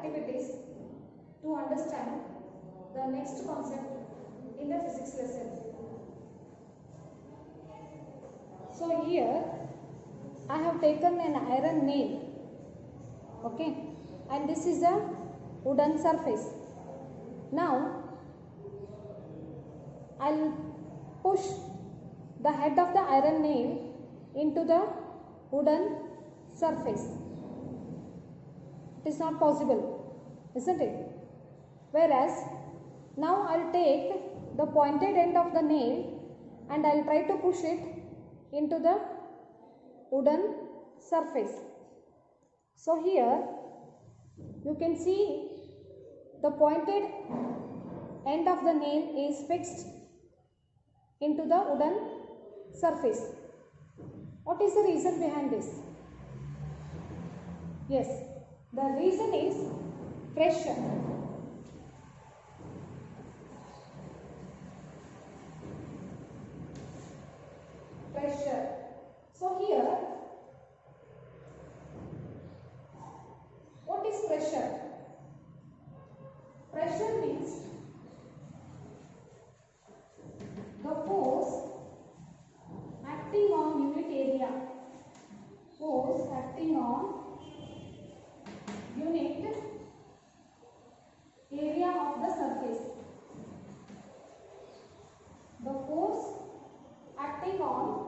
activities to understand the next concept in the physics lesson. So here I have taken an iron nail, okay, and this is a wooden surface. Now I'll push the head of the iron nail into the wooden surface. It is not possible, isn't it? Whereas now I'll take the pointed end of the nail and I'll try to push it into the wooden surface. So here you can see the pointed end of the nail is fixed into the wooden surface. What is the reason behind this? Yes, the reason is pressure. Pressure. So here, what is pressure? Pressure means the force acting on unit area. Force acting on unit area of the surface. The force acting on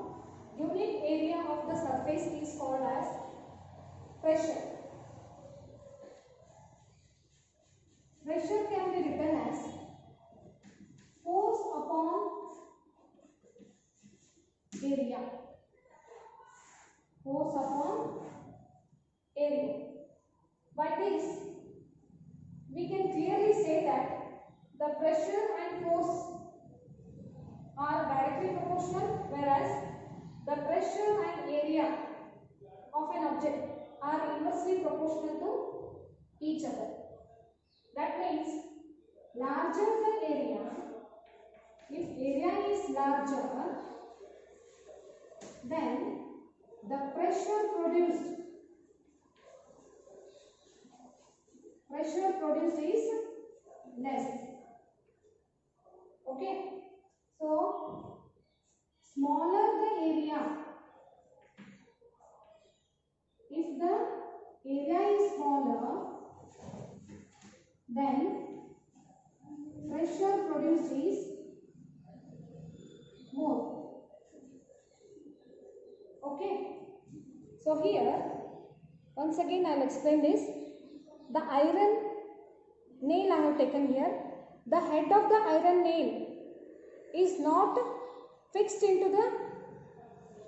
unit area of the surface is called as pressure. Pressure can be written as force upon area. Force upon area. By this, we can clearly say that the pressure and force are directly proportional, whereas the pressure and area of an object are inversely proportional to each other. That means larger the area, if area is larger, then the pressure produced is less. Okay, so smaller the area, if the area is smaller, then pressure produced is more. Okay, so here once again I will explain this. The iron nail I have taken here, the head of the iron nail is not fixed into the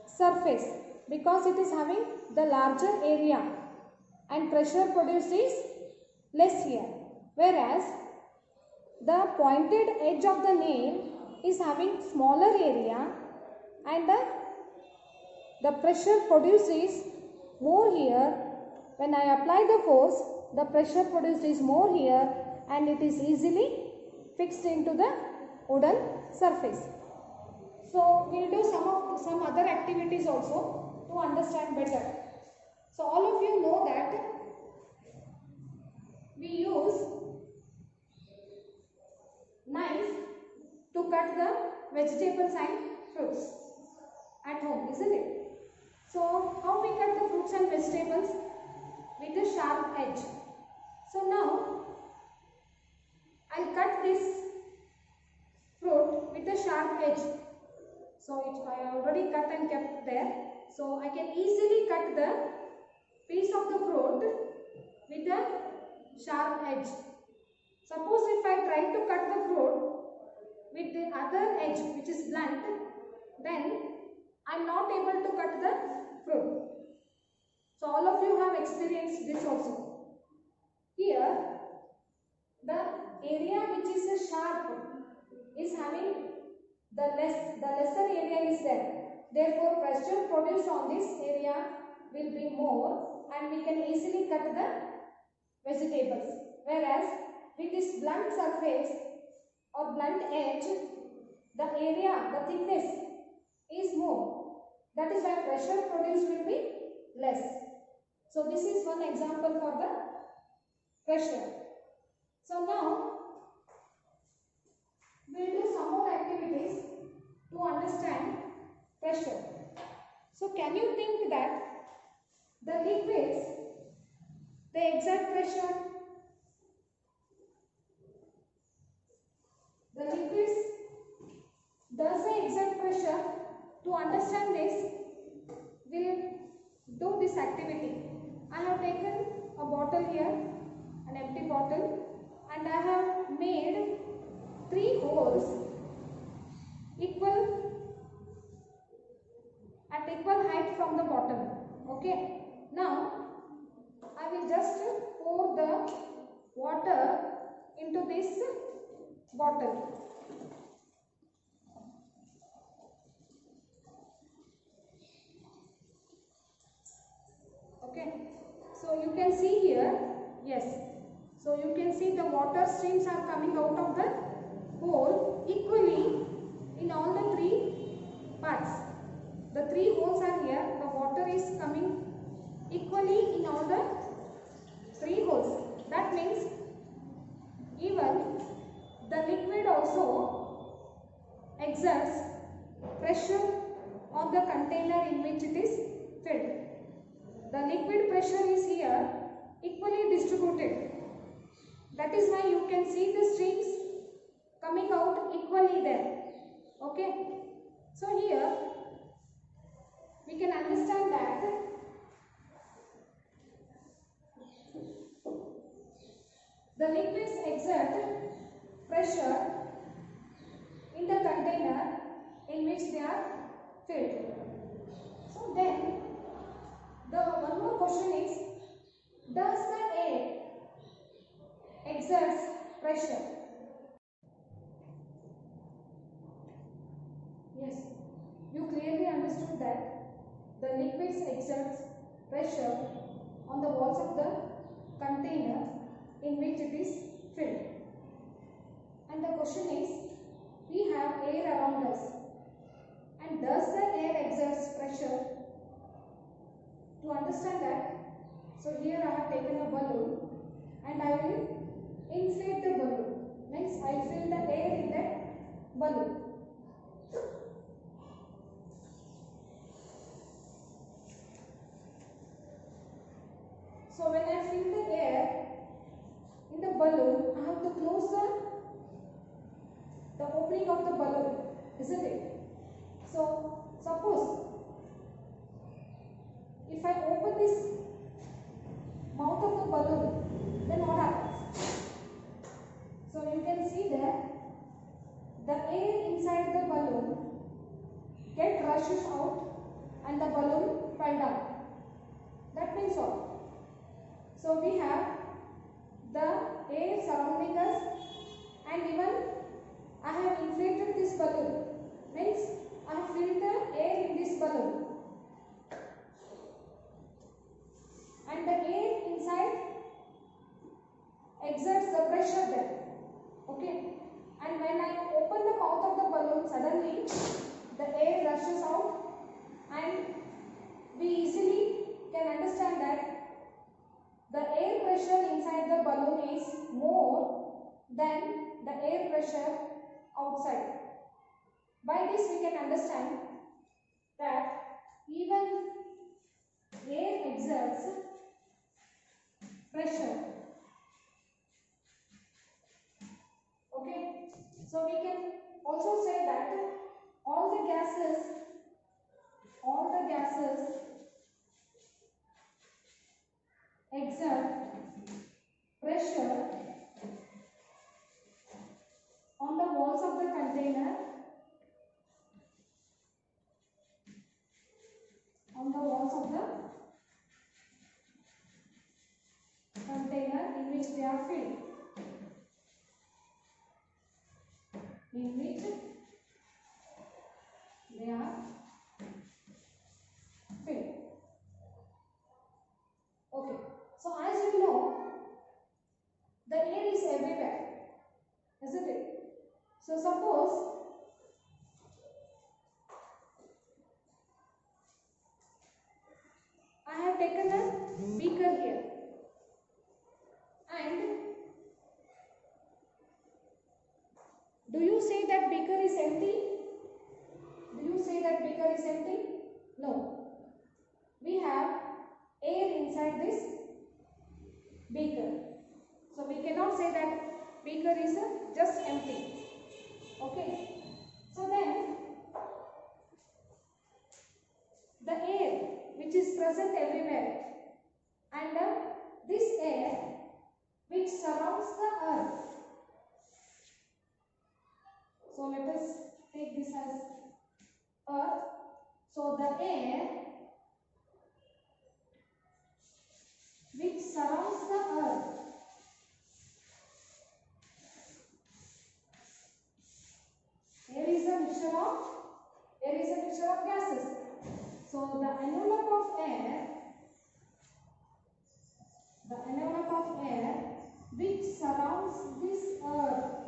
surface because it is having the larger area and pressure produced is less here, whereas the pointed edge of the nail is having smaller area and the pressure produced is more here. When I apply the force, the pressure produced is more here and it is easily fixed into the wooden surface. So we will do some other activities also to understand better. So all of you know that we use knife to cut the vegetables and fruits at home, isn't it? So how we cut the fruits and vegetables? With a sharp edge. So now I'll cut this fruit with a sharp edge. So I already cut and kept there. So I can easily cut the piece of the fruit with a sharp edge. Suppose if I try to cut the fruit with the other edge which is blunt, then I am not able to cut the fruit. So all of you have experienced this also. Here the area which is a sharp is having the lesser area is there. Therefore pressure produced on this area will be more and we can easily cut the vegetables. Whereas with this blunt surface or blunt edge, the area, the thickness is more. That is why pressure produced will be less. So this is one example for the pressure. So now we will do some more activities to understand pressure. So can you think that the liquids, they exert pressure? The liquids, does they exert pressure? To understand this, we'll do this activity. I have taken a bottle here, an empty bottle, and I have made 3 holes at equal height from the bottom. Okay. Now I will just pour the water into this bottle. Okay. So you can see here, yes. So you can see the water streams are coming out of the hole equally in all the 3 parts. The 3 holes are here. The water is coming equally in all the 3 holes. That means even the liquid also exerts pressure on the container in which it is filled. The liquid pressure is here equally distributed. That is why you can see the streams coming out equally there. Okay. So here we can understand that the liquids exert pressure in the container in which they are filled. So then the one more question is, does the air exerts pressure? Yes, you clearly understood that the liquids exerts pressure on the walls of the container in which it is filled. And the question is, we have air around us, and does the air exerts pressure? To understand that, so here I have taken a balloon and I will inflate the balloon. Means I will fill the air in that balloon. So when I fill the air in the balloon, I have to close the opening of the balloon, isn't it? So suppose if I open this mouth of the balloon, then what happens? So you can see that the air inside the balloon rushes out and the balloon fell down. That means what? So we have the air surrounding us, and even I have inflated this balloon. Means I have filled the air in this balloon. And the air inside exerts the pressure there. Okay. And when I open the mouth of the balloon, suddenly the air rushes out, and we easily can understand that the air pressure inside the balloon is more than the air pressure outside. By this we can understand that even air exerts pressure. Okay, so we can also say that all the gases exert pressure on the walls of the container, in which they are filled. Okay. So as you know, the air is everywhere, isn't it? So suppose beaker is empty? Do you say that beaker is empty? No. We have air inside this beaker. So we cannot say that beaker is just empty. Okay. So then the air which is present everywhere and this air which surrounds the earth. So let us take this as earth. So the air which surrounds the earth air is a mixture of gases. So the envelope of air which surrounds this earth